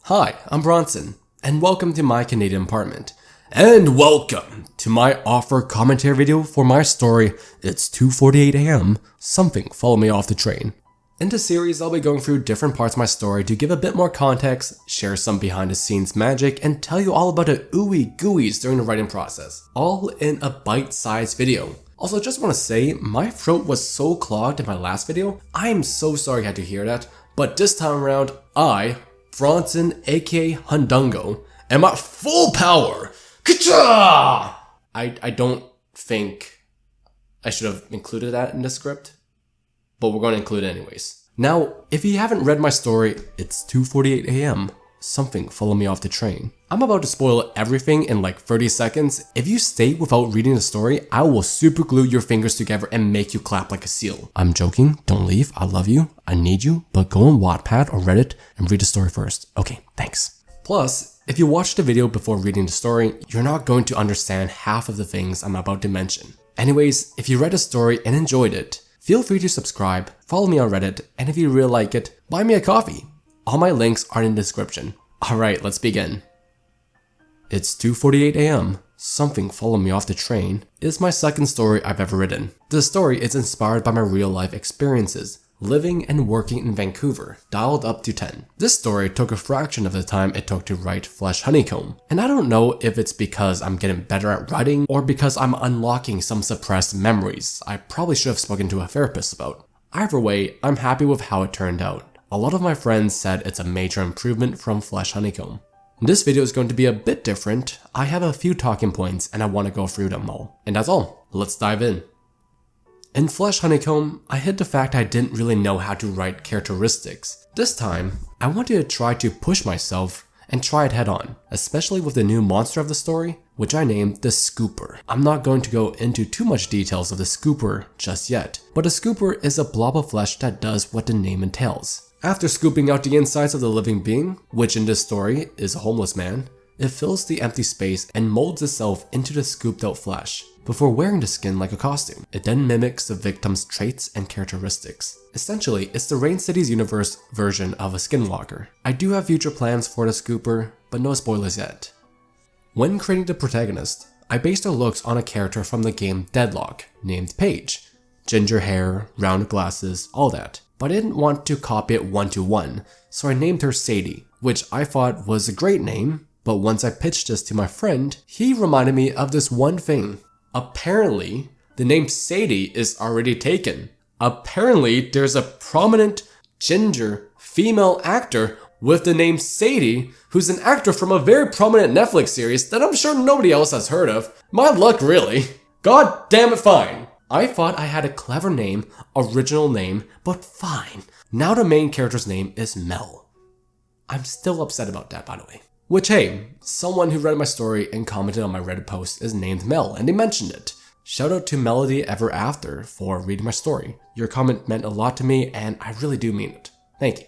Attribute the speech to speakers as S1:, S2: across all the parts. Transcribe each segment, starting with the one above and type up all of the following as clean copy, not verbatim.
S1: Hi, I'm Bronson, and welcome to my Canadian apartment. And welcome to my offer commentary video for my story, It's 2:48 AM, Something Follow Me Off the Train. In this series, I'll be going through different parts of my story to give a bit more context, share some behind the scenes magic, and tell you all about the ooey gooeys during the writing process, all in a bite-sized video. Also, just want to say, my throat was so clogged in my last video, I am so sorry you had to hear that, but this time around, Bronson, aka Hundungo, am at full power! Ka-cha! I don't think I should have included that in the script, but we're going to include it anyways. Now, if you haven't read my story, It's 2:48 AM, Something Follow Me Off the Train. I'm about to spoil everything in like 30 seconds. If you stay without reading the story, I will super glue your fingers together and make you clap like a seal. I'm joking, don't leave, I love you, I need you, but go on Wattpad or Reddit and read the story first. Okay, thanks. Plus, if you watch the video before reading the story, you're not going to understand half of the things I'm about to mention. Anyways, if you read the story and enjoyed it, feel free to subscribe, follow me on Reddit, and if you really like it, buy me a coffee. All my links are in the description. Alright, let's begin. It's 2:48 AM, Something Follow Me Off the Train is my second story I've ever written. The story is inspired by my real life experiences, living and working in Vancouver, dialed up to 10. This story took a fraction of the time it took to write Flesh Honeycomb, and I don't know if it's because I'm getting better at writing or because I'm unlocking some suppressed memories I probably should have spoken to a therapist about. Either way, I'm happy with how it turned out. A lot of my friends said it's a major improvement from Flesh Honeycomb. This video is going to be a bit different. I have a few talking points and I want to go through them all. And that's all. Let's dive in. In Flesh Honeycomb, I hid the fact I didn't really know how to write characteristics. This time, I wanted to try to push myself and try it head on, especially with the new monster of the story, which I named the Scooper. I'm not going to go into too much details of the Scooper just yet, but a Scooper is a blob of flesh that does what the name entails. After scooping out the insides of the living being, which in this story is a homeless man, it fills the empty space and molds itself into the scooped out flesh, before wearing the skin like a costume. It then mimics the victim's traits and characteristics. Essentially, it's the Rain City's universe version of a skinwalker. I do have future plans for the Scooper, but no spoilers yet. When creating the protagonist, I based her looks on a character from the game Deadlock, named Paige. Ginger hair, round glasses, all that. But I didn't want to copy it one-to-one, so I named her Sadie, which I thought was a great name, but once I pitched this to my friend, he reminded me of this one thing. Apparently, the name Sadie is already taken. Apparently, there's a prominent ginger female actor with the name Sadie, who's an actor from a very prominent Netflix series that I'm sure nobody else has heard of. My luck, really. God damn it, fine. I thought I had a clever name, original name, but fine. Now the main character's name is Mel. I'm still upset about that, by the way. Which, hey, someone who read my story and commented on my Reddit post is named Mel, and they mentioned it. Shout out to Melody Ever After for reading my story. Your comment meant a lot to me, and I really do mean it. Thank you.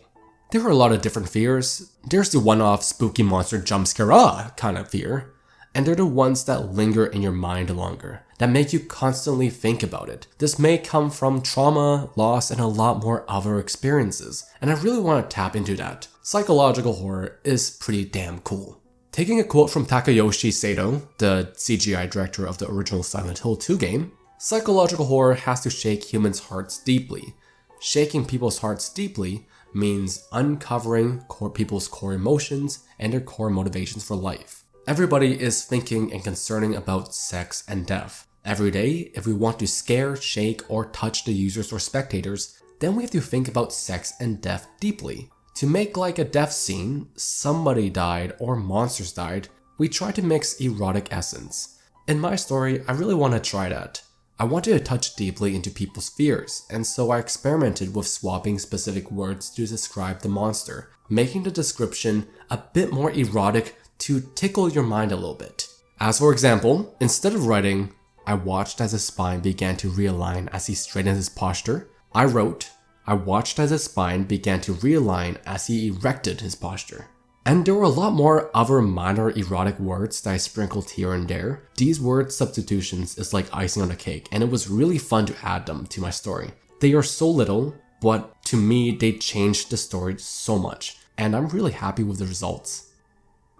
S1: There are a lot of different fears. There's the one-off spooky monster jump scare kind of fear. And they're the ones that linger in your mind longer, that make you constantly think about it. This may come from trauma, loss, and a lot more other experiences, and I really want to tap into that. Psychological horror is pretty damn cool. Taking a quote from Takayoshi Sato, the CGI director of the original Silent Hill 2 game, psychological horror has to shake humans' hearts deeply. Shaking people's hearts deeply means uncovering people's core emotions and their core motivations for life. Everybody is thinking and concerning about sex and death. Every day, if we want to scare, shake, or touch the users or spectators, then we have to think about sex and death deeply. To make like a death scene, somebody died or monsters died, we try to mix erotic essence. In my story, I really want to try that. I wanted to touch deeply into people's fears, and so I experimented with swapping specific words to describe the monster, making the description a bit more erotic to tickle your mind a little bit. As for example, instead of writing, I watched as his spine began to realign as he straightened his posture, I wrote, I watched as his spine began to realign as he erected his posture. And there were a lot more other minor erotic words that I sprinkled here and there. These word substitutions is like icing on the cake, and it was really fun to add them to my story. They are so little, but to me they changed the story so much. and I'm really happy with the results.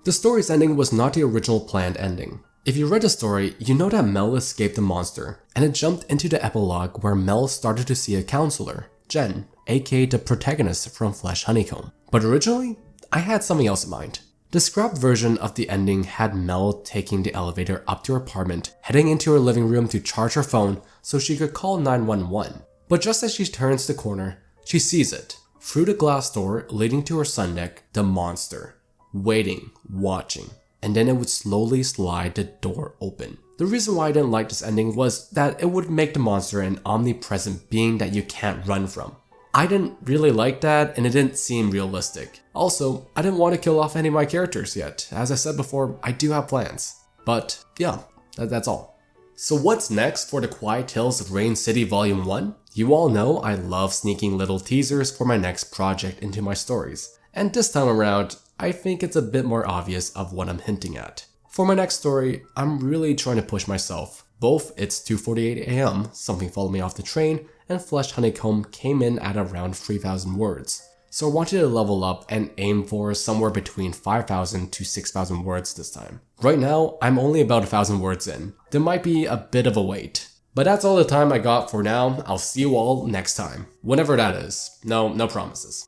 S1: The story's ending was not the original planned ending. If you read the story, you know that Mel escaped the monster, and it jumped into the epilogue where Mel started to see a counselor, Jen, aka the protagonist from Flesh Honeycomb. But originally, I had something else in mind. The scrapped version of the ending had Mel taking the elevator up to her apartment, heading into her living room to charge her phone so she could call 911. But just as she turns the corner, she sees it. Through the glass door leading to her sun deck, the monster. Waiting, watching, and then it would slowly slide the door open. The reason why I didn't like this ending was that it would make the monster an omnipresent being that you can't run from. I didn't really like that, and it didn't seem realistic. Also, I didn't want to kill off any of my characters yet. As I said before, I do have plans. But yeah, that's all. So what's next for the Quiet Tales of Rain City Volume 1? You all know I love sneaking little teasers for my next project into my stories. And this time around, I think it's a bit more obvious of what I'm hinting at. For my next story, I'm really trying to push myself. Both It's 2:48 AM, Something Followed Me Off the Train, and Flesh Honeycomb came in at around 3,000 words. So I wanted to level up and aim for somewhere between 5,000 to 6,000 words this time. Right now, I'm only about 1,000 words in. There might be a bit of a wait. But that's all the time I got for now. I'll see you all next time. Whenever that is. No promises.